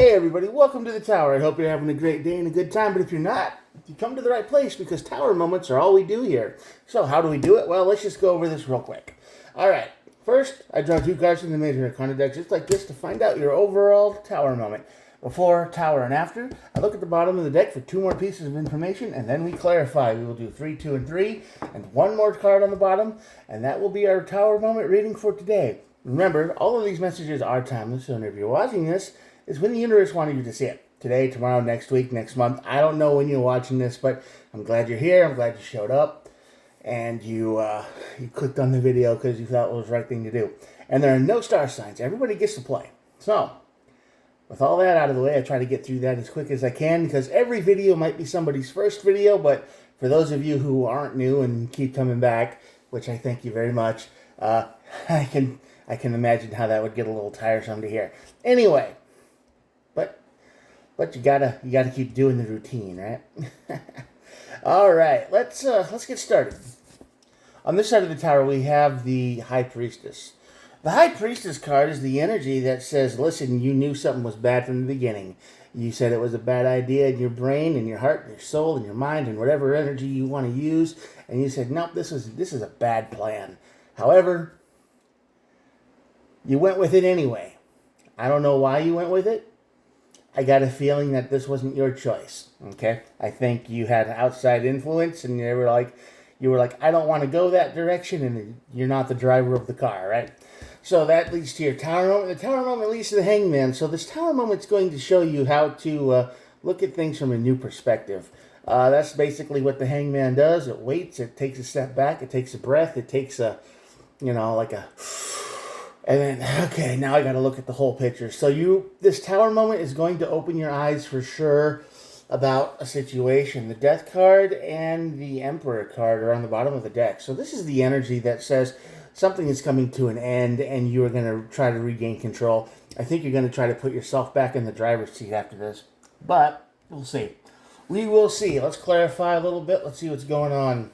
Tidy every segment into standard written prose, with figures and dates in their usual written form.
Hey everybody, welcome to the Tower. I hope you're having a great day and a good time, but if you're not, you come to the right place because Tower moments are all we do here. So how do we do it? Well, let's just go over this real quick. Alright, first, I draw two cards from the Major Arcana deck just like this to find out your overall Tower moment. Before, Tower, and after, I look at the bottom of the deck for two more pieces of information, and then we clarify. We will do 3, 2, and 3, and one more card on the bottom, and that will be our Tower moment reading for today. Remember, all of these messages are timeless, so if you're watching this, it's when the universe wanted you to see it. Today, tomorrow, next week, next month. I don't know when you're watching this, but I'm glad you're here. I'm glad you showed up. And you clicked on the video because you thought it was the right thing to do. And there are no star signs. Everybody gets to play. So, with all that out of the way, I try to get through that as quick as I can because every video might be somebody's first video, but for those of you who aren't new and keep coming back, which I thank you very much, I can imagine how that would get a little tiresome to hear. Anyway, but you gotta keep doing the routine, right? All right, let's get started. On this side of the tower, we have the High Priestess. The High Priestess card is the energy that says, listen, you knew something was bad from the beginning. You said it was a bad idea in your brain and your heart and your soul and your mind and whatever energy you want to use, and you said, nope, this is a bad plan. However, you went with it anyway. I don't know why you went with it. I got a feeling that this wasn't your choice, okay? I think you had outside influence and you were like, I don't want to go that direction, and you're not the driver of the car, right? So that leads to your Tower moment. The Tower moment leads to the Hangman. So this Tower moment's going to show you how to look at things from a new perspective. That's basically what the Hangman does. It waits, it takes a step back, it takes a breath, it takes a, and then, okay, now I got to look at the whole picture. So this Tower moment is going to open your eyes for sure about a situation. The Death card and the Emperor card are on the bottom of the deck. So this is the energy that says something is coming to an end and you are going to try to regain control. I think you're going to try to put yourself back in the driver's seat after this. But we'll see. We will see. Let's clarify a little bit. Let's see what's going on.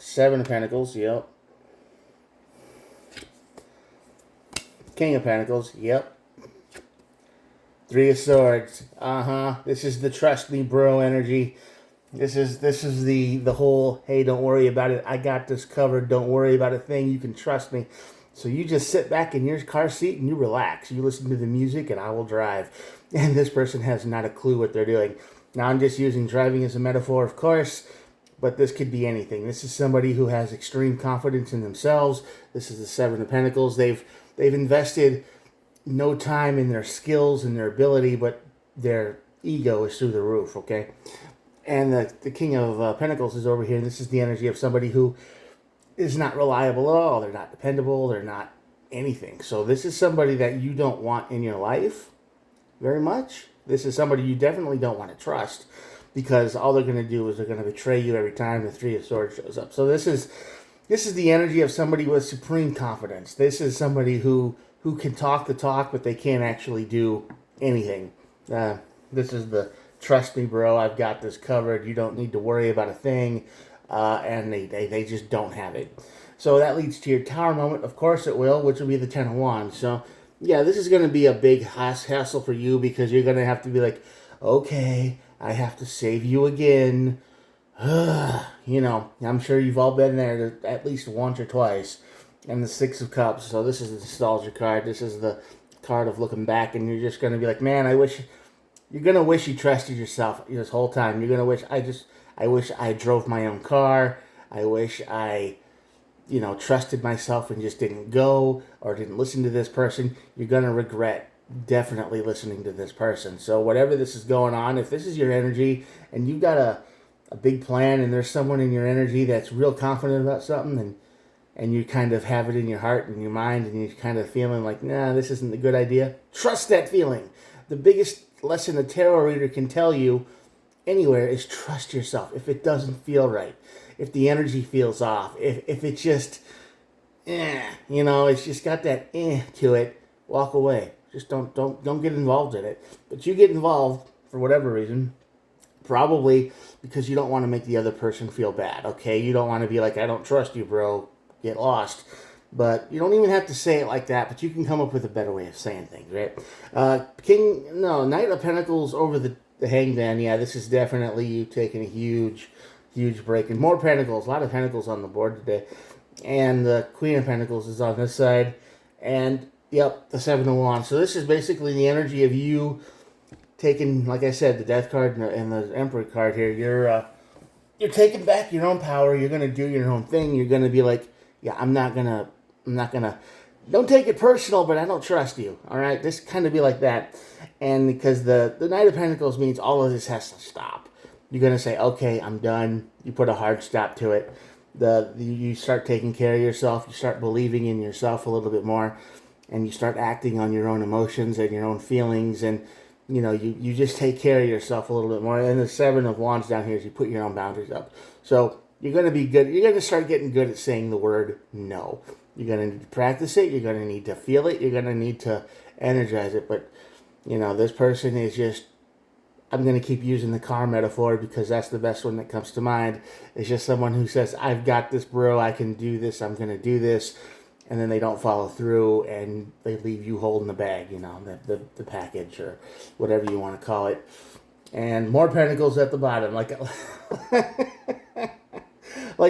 Seven of Pentacles, yep. King of Pentacles, yep. Three of Swords, This is the trust me bro energy. This is the whole, hey, don't worry about it. I got this covered. Don't worry about a thing. You can trust me. So you just sit back in your car seat and you relax. You listen to the music and I will drive. And this person has not a clue what they're doing. Now I'm just using driving as a metaphor, of course. But this could be anything. This is somebody who has extreme confidence in themselves. This is the Seven of Pentacles. They've invested no time in their skills and their ability, but their ego is through the roof, okay? And the King of Pentacles is over here. And this is the energy of somebody who is not reliable at all. They're not dependable. They're not anything. So this is somebody that you don't want in your life very much. This is somebody you definitely don't want to trust, because all they're going to do is they're going to betray you every time the Three of Swords shows up. So this is the energy of somebody with supreme confidence. This is somebody who can talk the talk, but they can't actually do anything. This is the trust me, bro. I've got this covered. You don't need to worry about a thing. And they just don't have it. So that leads to your Tower moment. Of course it will, which will be the Ten of Wands. So yeah, this is going to be a big hassle for you because you're going to have to be like, okay, I have to save you again. I'm sure you've all been there at least once or twice. And the Six of Cups. So this is the nostalgia card. This is the card of looking back, and you're just going to be like, man, you're going to wish you trusted yourself this whole time. You're going to wish, I wish I drove my own car. I wish I, trusted myself and just didn't go or didn't listen to this person. You're going to regret definitely listening to this person. So whatever this is going on, if this is your energy and you've got a big plan and there's someone in your energy that's real confident about something and you kind of have it in your heart and your mind and you're kind of feeling like, nah, this isn't a good idea, trust that feeling. The biggest lesson a tarot reader can tell you anywhere is trust yourself. If it doesn't feel right, if the energy feels off, if it's just, it's just got that to it, walk away. Just don't get involved in it. But you get involved for whatever reason, probably because you don't want to make the other person feel bad, okay? You don't want to be like, I don't trust you, bro. Get lost. But you don't even have to say it like that, but you can come up with a better way of saying things, right? Knight of Pentacles over the Hangman. Yeah, this is definitely you taking a huge break. And more Pentacles, a lot of Pentacles on the board today. And the Queen of Pentacles is on this side. And, yep, the Seven of Wands. So this is basically the energy of you taking, like I said, the Death card and the Emperor card here. You're taking back your own power. You're going to do your own thing. You're going to be like, yeah, I'm not going to, don't take it personal, but I don't trust you. All right? Just kind of be like that. And because the Knight of Pentacles means all of this has to stop. You're going to say, okay, I'm done. You put a hard stop to it. You start taking care of yourself. You start believing in yourself a little bit more. And you start acting on your own emotions and your own feelings. And, you just take care of yourself a little bit more. And the Seven of Wands down here is you put your own boundaries up. So you're going to be good. You're going to start getting good at saying the word no. You're going to need to practice it. You're going to need to feel it. You're going to need to energize it. But, this person is just, I'm going to keep using the car metaphor because that's the best one that comes to mind. It's just someone who says, I've got this, bro. I can do this. I'm going to do this. And then they don't follow through and they leave you holding the bag, the package or whatever you want to call it. And more Pentacles at the bottom. Like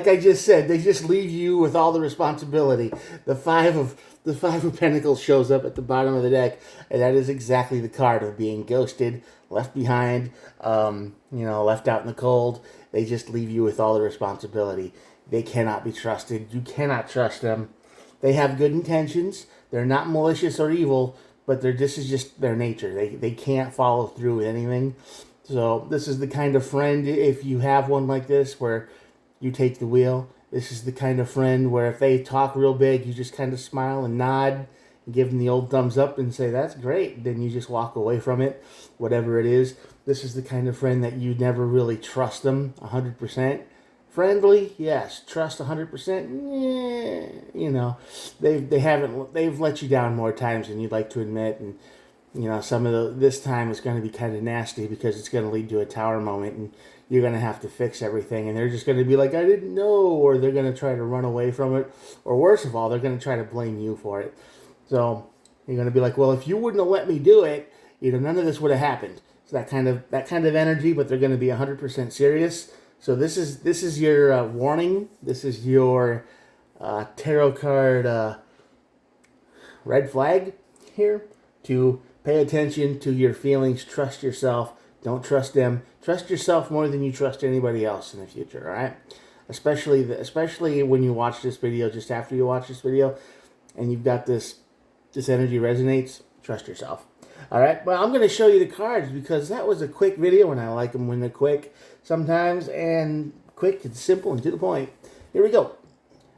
I just said, they just leave you with all the responsibility. The Five of Pentacles shows up at the bottom of the deck, and that is exactly the card of being ghosted, left behind, left out in the cold. They just leave you with all the responsibility. They cannot be trusted. You cannot trust them. They have good intentions. They're not malicious or evil, but this is just their nature. They can't follow through with anything. So this is the kind of friend, if you have one like this, where you take the wheel. This is the kind of friend where if they talk real big, you just kind of smile and nod and give them the old thumbs up and say, that's great. Then you just walk away from it, whatever it is. This is the kind of friend that you never really trust them 100%. Friendly, yes. Trust 100%. Yeah, they've let you down more times than you'd like to admit, and this time is going to be kind of nasty because it's going to lead to a tower moment, and you're going to have to fix everything, and they're just going to be like, I didn't know, or they're going to try to run away from it, or worse of all, they're going to try to blame you for it. So you're going to be like, well, if you wouldn't have let me do it, none of this would have happened. So that kind of energy, but they're going to be 100% serious. So this is your warning. This is your tarot card red flag here to pay attention to your feelings. Trust yourself. Don't trust them. Trust yourself more than you trust anybody else in the future. All right, especially when you watch this video. Just after you watch this video, and you've got this energy resonates. Trust yourself. All right, well, I'm going to show you the cards because that was a quick video, and I like them when they're quick sometimes, and quick and simple and to the point. Here we go.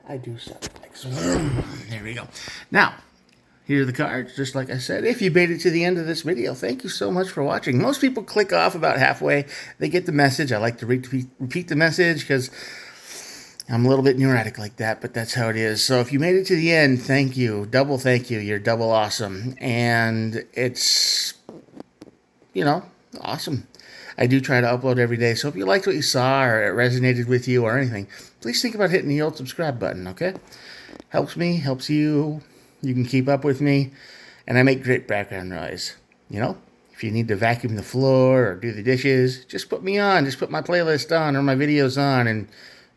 I do sound like so. There we go. Now, here are the cards, just like I said. If you made it to the end of this video, thank you so much for watching. Most people click off about halfway. They get the message. I like to repeat the message because I'm a little bit neurotic like that, but that's how it is. So if you made it to the end, thank you. Double thank you. You're double awesome. And it's, awesome. I do try to upload every day. So if you liked what you saw or it resonated with you or anything, please think about hitting the old subscribe button, okay? Helps me, helps you. You can keep up with me. And I make great background noise. If you need to vacuum the floor or do the dishes, just put me on. Just put my playlist on or my videos on and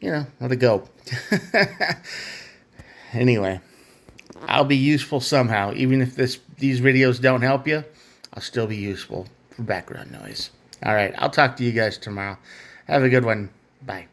let it go. Anyway, I'll be useful somehow. Even if these videos don't help you, I'll still be useful for background noise. All right, I'll talk to you guys tomorrow. Have a good one. Bye.